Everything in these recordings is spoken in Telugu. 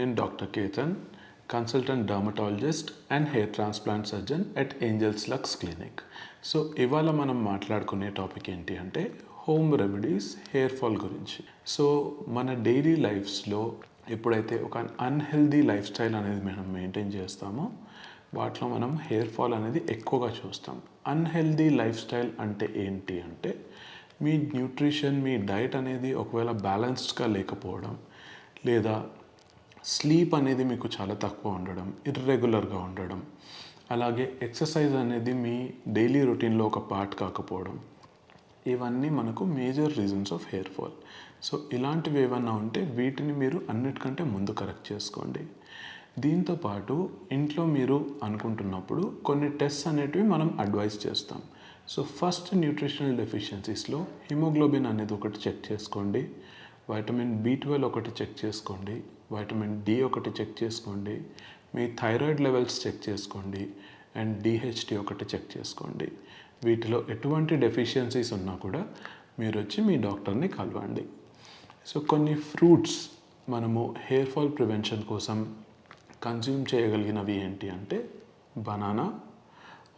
నేను doctor Ketan, consultant dermatologist and hair transplant surgeon at Angels Lux clinic. So ఇవాళ మనం మాట్లాడుకునే టాపిక్ ఏంటి అంటే హోమ్ రెమెడీస్ హెయిర్ ఫాల్ గురించి. సో మన డైలీ లైఫ్స్లో ఎప్పుడైతే ఒక అన్హెల్దీ లైఫ్ స్టైల్ అనేది మనం మెయింటైన్ చేస్తామో వాటిలో మనం హెయిర్ ఫాల్ అనేది ఎక్కువగా చూస్తాం. అన్హెల్దీ లైఫ్ స్టైల్ అంటే ఏంటి అంటే మీ న్యూట్రిషన్, మీ డైట్ అనేది ఒకవేళ బ్యాలెన్స్డ్గా లేకపోవడం, లేదా స్లీప్ అనేది మీకు చాలా తక్కువ ఉండడం, ఇర్రెగ్యులర్గా ఉండడం, అలాగే ఎక్సర్సైజ్ అనేది మీ డైలీ రొటీన్లో ఒక పార్ట్ కాకపోవడం, ఇవన్నీ మనకు major reasons of hair fall. So ఇలాంటివి ఏమన్నా ఉంటే వీటిని మీరు అన్నిటికంటే ముందు కరెక్ట్ చేసుకోండి. దీంతోపాటు ఇంట్లో మీరు అనుకుంటున్నప్పుడు కొన్ని టెస్ట్స్ అనేటివి మనం అడ్వైస్ చేస్తాం. సో ఫస్ట్ న్యూట్రిషనల్ డెఫిషియన్సీస్లో హిమోగ్లోబిన్ అనేది ఒకటి చెక్ చేసుకోండి, వైటమిన్ B12 ఒకటి చెక్ చేసుకోండి, వైటమిన్ D ఒకటి చెక్ చేసుకోండి, మీ థైరాయిడ్ లెవెల్స్ చెక్ చేసుకోండి, అండ్ DHT ఒకటి చెక్ చేసుకోండి. వీటిలో ఎటువంటి డెఫిషియన్సీస్ ఉన్నా కూడా మీరు వచ్చి మీ డాక్టర్ని కలవండి. సో కొన్ని ఫ్రూట్స్ మనము హెయిర్ ఫాల్ ప్రివెన్షన్ కోసం కన్జ్యూమ్ చేయగలిగినవి ఏంటి అంటే banana,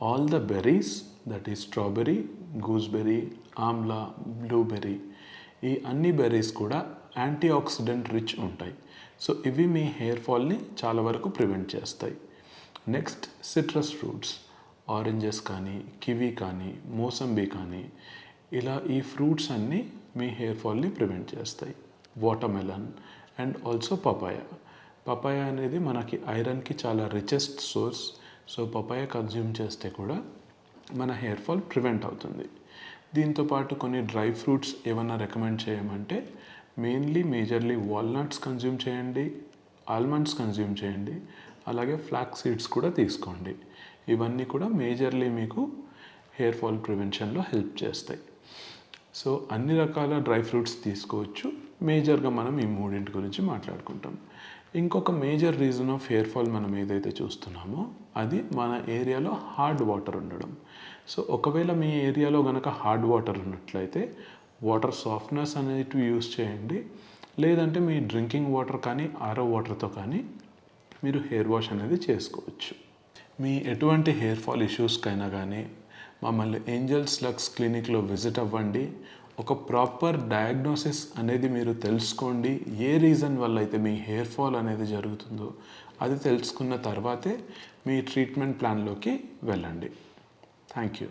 all the berries, that is strawberry, gooseberry, amla, blueberry, ఈ అన్ని బెర్రీస్ కూడా యాంటీ ఆక్సిడెంట్ రిచ్ ఉంటాయి. సో ఇవి మీ హెయిర్ ఫాల్ని చాలా వరకు ప్రివెంట్ చేస్తాయి. నెక్స్ట్ సిట్రస్ ఫ్రూట్స్, ఆరెంజెస్ కానీ, కివీ కానీ, మోసంబీ కానీ, ఇలా ఈ ఫ్రూట్స్ అన్నీ మీ హెయిర్ ఫాల్ని ప్రివెంట్ చేస్తాయి. వాటర్మెలన్ అండ్ ఆల్సో పపాయ అనేది మనకి ఐరన్కి చాలా richest source. So papaya consume చేస్తే కూడా మన హెయిర్ ఫాల్ ప్రివెంట్ అవుతుంది. దీంతోపాటు కొన్ని డ్రై ఫ్రూట్స్ ఏమన్నా రికమెండ్ చేయమంటే మేజర్లీ వాల్నట్స్ కన్జ్యూమ్ చేయండి, ఆల్మండ్స్ కన్జ్యూమ్ చేయండి, అలాగే ఫ్లాక్స్ సీడ్స్ కూడా తీసుకోండి. ఇవన్నీ కూడా మేజర్లీ మీకు హెయిర్ ఫాల్ ప్రివెన్షన్లో హెల్ప్ చేస్తాయి. సో అన్ని రకాల డ్రై ఫ్రూట్స్ తీసుకోవచ్చు. మేజర్గా మనం ఈ మూడింటి గురించి మాట్లాడుకుంటాం. ఇంకొక major reason of hair fall మనం ఏదైతే చూస్తున్నామో అది మన ఏరియాలో హార్డ్ వాటర్ ఉండడం. సో ఒకవేళ మీ ఏరియాలో కనుక హార్డ్ వాటర్ ఉన్నట్లయితే వాటర్ సాఫ్ట్నర్స్ అనేటివి యూస్ చేయండి, లేదంటే మీ డ్రింకింగ్ వాటర్ కానీ ఆరో వాటర్తో కానీ మీరు హెయిర్ వాష్ అనేది చేసుకోవచ్చు. మీ ఎటువంటి హెయిర్ ఫాల్ ఇష్యూస్కైనా కానీ మమ్మల్ని ఏంజల్స్ లక్స్ క్లినిక్లో విజిట్ అవ్వండి. ఒక ప్రాపర్ డయాగ్నోసిస్ అనేది మీరు తెలుసుకోండి. ఏ రీజన్ వల్ల అయితే మీ హెయిర్ ఫాల్ అనేది జరుగుతుందో అది తెలుసుకున్న తర్వాతే మీ ట్రీట్మెంట్ ప్లాన్లోకి వెళ్ళండి. Thank you.